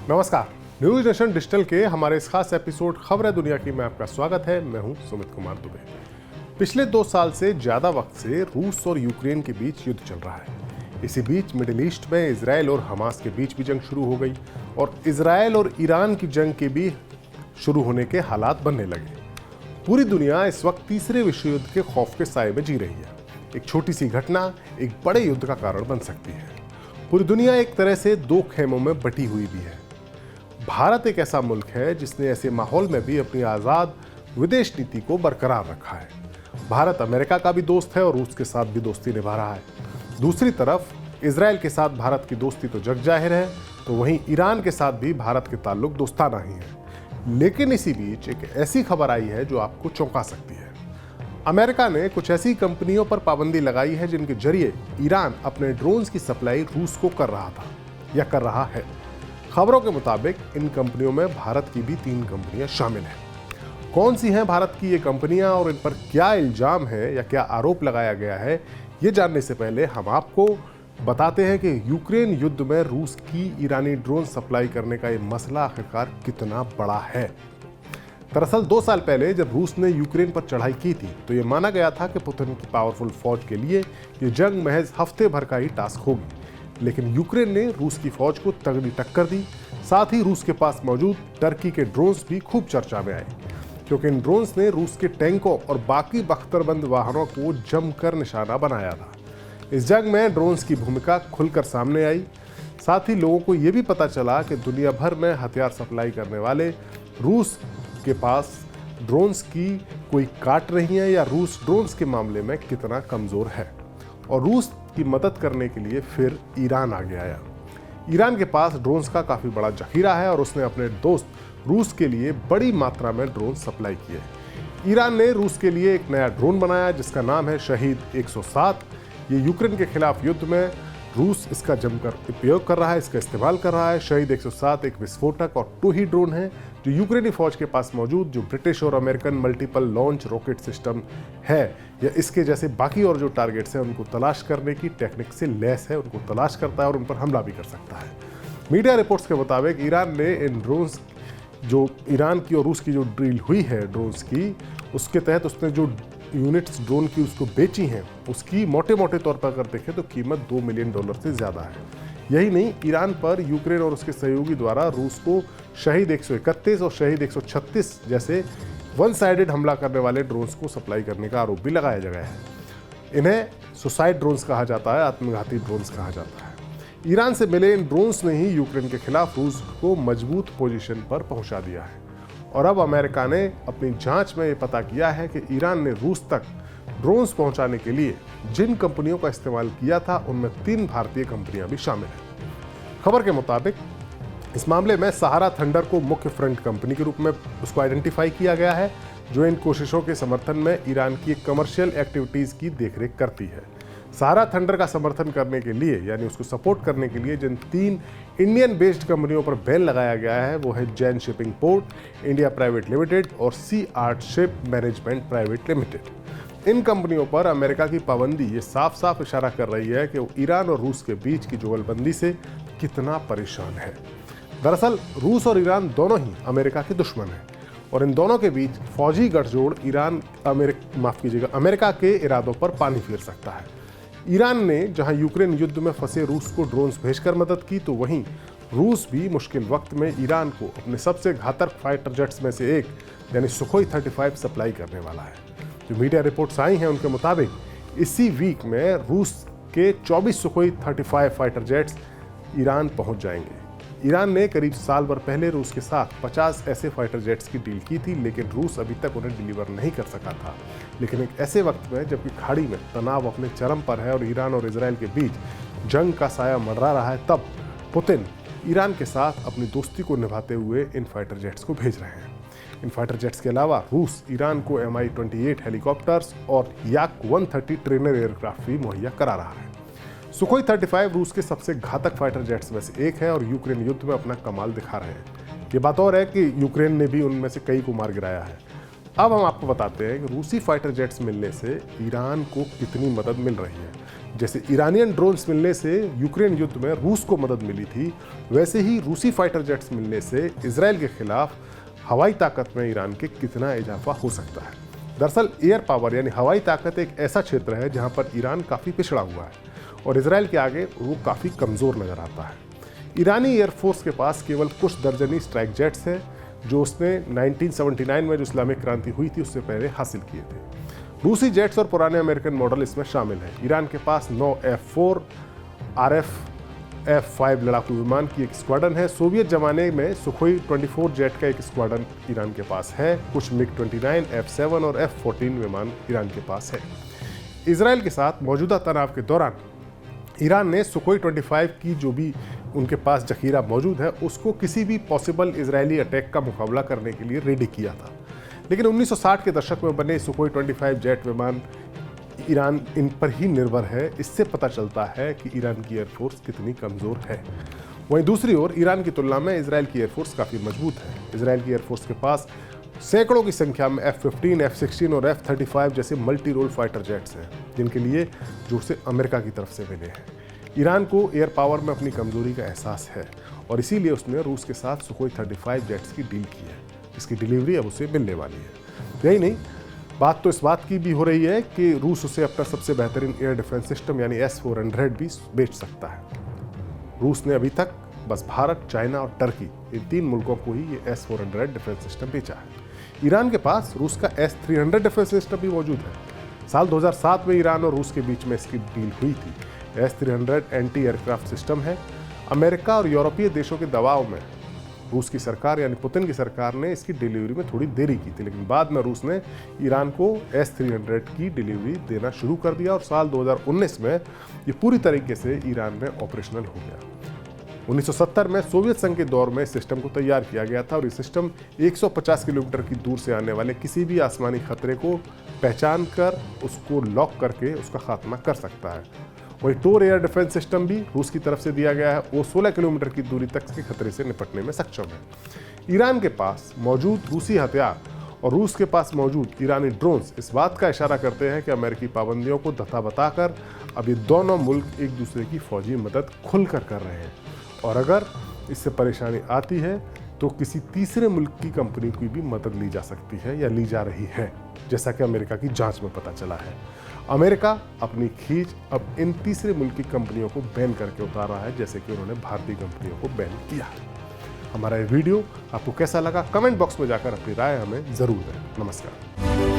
नमस्कार। News nation digital के हमारे इस खास एपिसोड खबरें दुनिया की में आपका स्वागत है। मैं हूं सुमित कुमार दुबे। पिछले 2 साल से ज्यादा वक्त से रूस और यूक्रेन के बीच युद्ध चल रहा है। इसी बीच मिडिल ईस्ट में इजराइल और हमास के बीच भी जंग शुरू हो गई और इजराइल और ईरान की जंग के भी शुरू होने के हालात बनने लगे। पूरी दुनिया इस वक्त तीसरे विश्व युद्ध के खौफ के साए में जी रही है। एक छोटी सी घटना एक बड़े युद्ध का कारण बन सकती है। पूरी दुनिया एक तरह से 2 खेमों में बटी हुई भी है। भारत एक ऐसा मुल्क है जिसने ऐसे माहौल में भी अपनी आज़ाद विदेश नीति को बरकरार रखा है। भारत अमेरिका का भी दोस्त है और रूस के साथ भी दोस्ती निभा रहा है। दूसरी तरफ इजराइल के साथ भारत की दोस्ती तो जग जाहिर है, तो वहीं ईरान के साथ भी भारत के ताल्लुक दोस्ताना ही है। लेकिन इसी बीच एक ऐसी खबर आई है जो आपको चौंका सकती है। अमेरिका ने कुछ ऐसी कंपनियों पर पाबंदी लगाई है जिनके जरिए ईरान अपने ड्रोन्स की सप्लाई रूस को कर रहा था या कर रहा है। खबरों के मुताबिक इन कंपनियों में भारत की भी 3 कंपनियां शामिल हैं। कौन सी हैं भारत की ये कंपनियां और इन पर क्या इल्जाम है या क्या आरोप लगाया गया है, ये जानने से पहले हम आपको बताते हैं कि यूक्रेन युद्ध में रूस की ईरानी ड्रोन सप्लाई करने का ये मसला आखिरकार कितना बड़ा है। दरअसल 2 साल पहले जब रूस ने यूक्रेन पर चढ़ाई की थी तो ये माना गया था कि पुतिन की पावरफुल फौज के लिए ये जंग महज हफ्ते भर का ही टास्क होगी। लेकिन यूक्रेन ने रूस की फौज को तगड़ी टक्कर दी। साथ ही रूस के पास मौजूद टर्की के ड्रोन्स भी खूब चर्चा में आए, क्योंकि इन ड्रोन्स ने रूस के टैंकों और बाकी बख्तरबंद वाहनों को जमकर निशाना बनाया था। इस जंग में ड्रोन्स की भूमिका खुलकर सामने आई। साथ ही लोगों को यह भी पता चला कि दुनिया भर में हथियार सप्लाई करने वाले रूस के पास ड्रोन्स की कोई काट नहीं है या रूस ड्रोन्स के मामले में कितना कमजोर है। और रूस की मदद करने के लिए फिर ईरान आगे आया। ईरान के पास ड्रोन्स का काफी बड़ा जखीरा है और उसने अपने दोस्त रूस के लिए बड़ी मात्रा में ड्रोन सप्लाई किए। ईरान ने रूस के लिए एक नया ड्रोन बनाया जिसका नाम है शहीद 107। ये यूक्रेन के खिलाफ युद्ध में रूस इसका जमकर उपयोग कर रहा है, इसका इस्तेमाल कर रहा है। शहीद 107 एक विस्फोटक और 2 ही ड्रोन है जो यूक्रेनी फौज के पास मौजूद जो ब्रिटिश और American multiple launch rocket system है या इसके जैसे बाकी और जो टारगेट्स हैं उनको तलाश करने की टेक्निक से लैस है, उनको तलाश करता है और उन पर हमला भी कर सकता है। मीडिया रिपोर्ट्स के मुताबिक ईरान ने इन ड्रोन्स जो ईरान की और रूस की जो डील हुई है ड्रोन्स की, उसके तहत उसने जो यूनिट्स ड्रोन की उसको बेची हैं उसकी मोटे मोटे तौर पर अगर देखें तो कीमत $2 मिलियन से ज़्यादा है। यही नहीं, ईरान पर यूक्रेन और उसके सहयोगी द्वारा रूस को शहीद 131 और शहीद 136 जैसे वन साइडेड हमला करने वाले ड्रोन्स को सप्लाई करने का आरोप भी लगाया गया है। इन्हें सुसाइड ड्रोन्स कहा जाता है, आत्मघाती ड्रोन्स कहा जाता है। ईरान से मिले इन ड्रोन्स ने ही यूक्रेन के खिलाफ रूस को मजबूत पोजीशन पर पहुंचा दिया है। और अब अमेरिका ने अपनी जांच में ये पता किया है कि ईरान ने रूस तक ड्रोन्स पहुंचाने के लिए जिन कंपनियों का इस्तेमाल किया था उनमें 3 भारतीय कंपनियां भी शामिल हैं। खबर के मुताबिक इस मामले में सहारा थंडर को मुख्य फ्रंट कंपनी के रूप में उसको आइडेंटिफाई किया गया है, जो इन कोशिशों के समर्थन में ईरान की कमर्शियल एक्टिविटीज की देखरेख करती है। सहारा थंडर का समर्थन करने के लिए यानी उसको सपोर्ट करने के लिए जिन 3 इंडियन बेस्ड कंपनियों पर बैन लगाया गया है वो है Jain shipping port, India private limited और sea art ship management private limited. इन कंपनियों पर अमेरिका की पाबंदी ये साफ साफ इशारा कर रही है कि वो ईरान और रूस के बीच की जुगलबंदी से कितना परेशान है। दरअसल रूस और ईरान दोनों ही अमेरिका के दुश्मन हैं और इन दोनों के बीच फौजी गठजोड़ अमेरिका के इरादों पर पानी फेर सकता है। ईरान ने जहां यूक्रेन युद्ध में फंसे रूस को ड्रोन्स भेजकर मदद की, तो वहीं रूस भी मुश्किल वक्त में ईरान को अपने सबसे घातक फाइटर जेट्स में से एक यानी सुखोई 35 सप्लाई करने वाला है। जो मीडिया रिपोर्ट्स आई हैं उनके मुताबिक इसी वीक में रूस के 24 सुखोई 35 फाइटर जेट्स ईरान पहुंच जाएंगे। ईरान ने करीब साल भर पहले रूस के साथ 50 ऐसे फाइटर जेट्स की डील की थी, लेकिन रूस अभी तक उन्हें डिलीवर नहीं कर सका था। लेकिन एक ऐसे वक्त में जबकि खाड़ी में तनाव अपने चरम पर है और ईरान और इजराइल के बीच जंग का साया मंडरा रहा है, तब पुतिन ईरान के साथ अपनी दोस्ती को निभाते हुए इन फाइटर जेट्स को भेज रहे हैं। इन फाइटर जेट्स के अलावा रूस ईरान को Mi-28 हेलीकॉप्टर्स और Yak-130 ट्रेनर एयरक्राफ्ट भी मुहैया करा रहा है। सुखोई 35 रूस के सबसे घातक फाइटर जेट्स में से एक है और यूक्रेन युद्ध में अपना कमाल दिखा रहे हैं। ये बात और है कि यूक्रेन ने भी उनमें से कई को मार गिराया है। अब हम आपको बताते हैं कि रूसी फाइटर जेट्स मिलने से ईरान को कितनी मदद मिल रही है। जैसे ईरानियन ड्रोन्स मिलने से यूक्रेन युद्ध में रूस को मदद मिली थी, वैसे ही रूसी फाइटर जेट्स मिलने से इजराइल के खिलाफ हवाई ताकत में ईरान के कितना इजाफा हो सकता है। दरअसल एयर पावर यानी हवाई ताकत एक ऐसा क्षेत्र है जहां पर ईरान काफ़ी पिछड़ा हुआ है और इजराइल के आगे वो काफ़ी कमज़ोर नज़र आता है। ईरानी एयरफोर्स के पास केवल कुछ दर्जनी स्ट्राइक जेट्स हैं जो उसने 1979 में जो इस्लामिक क्रांति हुई थी उससे पहले हासिल किए थे। रूसी जेट्स और पुराने अमेरिकन मॉडल इसमें शामिल हैं। ईरान के पास 9 F4 RF F5 लड़ाकू विमान की एक स्क्वाड्रन है। सोवियत जमाने में सुखोई 24 जेट का एक स्क्वाड्रन ईरान के पास है। कुछ MiG-29, F7 और F14 विमान ईरान के पास है। इजराइल के साथ मौजूदा तनाव के दौरान ईरान ने सुखोई 25 की जो भी उनके पास जखीरा मौजूद है उसको किसी भी पॉसिबल इजरायली अटैक का मुकाबला करने के लिए रेडी किया था। लेकिन 1960 के दशक में बने सुखोई 25 जेट विमान ईरान इन पर ही निर्भर है। इससे पता चलता है कि ईरान की एयरफोर्स कितनी कमज़ोर है। वहीं दूसरी ओर ईरान की तुलना में इजराइल की एयरफोर्स काफ़ी मजबूत है। इजराइल की एयरफोर्स के पास सैकड़ों की संख्या में F-15, F-16 और F-35 जैसे मल्टी रोल फाइटर जेट्स हैं जिनके लिए जो उसे अमेरिका की तरफ से मिले हैं। ईरान को एयर पावर में अपनी कमजोरी का एहसास है और इसीलिए उसने रूस के साथ सुखोई 35 जेट्स की डील की है। इसकी डिलीवरी अब उसे मिलने वाली है। यही नहीं, बात तो इस बात की भी हो रही है कि रूस उसे अपना सबसे बेहतरीन एयर डिफेंस सिस्टम यानी S-400 भी बेच सकता है। रूस ने अभी तक बस भारत, चाइना और टर्की इन 3 मुल्कों को ही ये S-400 डिफेंस सिस्टम बेचा है। ईरान के पास रूस का S-300 डिफेंस सिस्टम भी मौजूद है। साल 2007 में ईरान और रूस के बीच में इसकी डील हुई थी। S-300 एंटी एयरक्राफ्ट सिस्टम है। अमेरिका और यूरोपीय देशों के दबाव में रूस की सरकार यानी पुतिन की सरकार ने इसकी डिलीवरी में थोड़ी देरी की थी, लेकिन बाद में रूस ने ईरान को S-300 की डिलीवरी देना शुरू कर दिया और साल 2019 में ये पूरी तरीके से ईरान में ऑपरेशनल हो गया। 1970 में सोवियत संघ के दौर में इस सिस्टम को तैयार किया गया था और ये सिस्टम 150 किलोमीटर की दूर से आने वाले किसी भी आसमानी खतरे को पहचान कर उसको लॉक करके उसका खात्मा कर सकता है। वही टोर एयर डिफेंस सिस्टम भी रूस की तरफ से दिया गया है। वो 16 किलोमीटर की दूरी तक के खतरे से निपटने में सक्षम है। ईरान के पास मौजूद रूसी हथियार और रूस के पास मौजूद ईरानी ड्रोन्स इस बात का इशारा करते हैं कि अमेरिकी पाबंदियों को दफा बताकर अब ये दोनों मुल्क एक दूसरे की फौजी मदद खुलकर कर रहे हैं और अगर इससे परेशानी आती है तो किसी तीसरे मुल्क की कंपनी की भी मदद ली जा सकती है या ली जा रही है, जैसा कि अमेरिका की जांच में पता चला है। अमेरिका अपनी खींच अब इन तीसरे मुल्क की कंपनियों को बैन करके उतार रहा है, जैसे कि उन्होंने भारतीय कंपनियों को बैन किया है। हमारा ये वीडियो आपको कैसा लगा कमेंट बॉक्स में जाकर अपनी राय हमें ज़रूर दें। नमस्कार।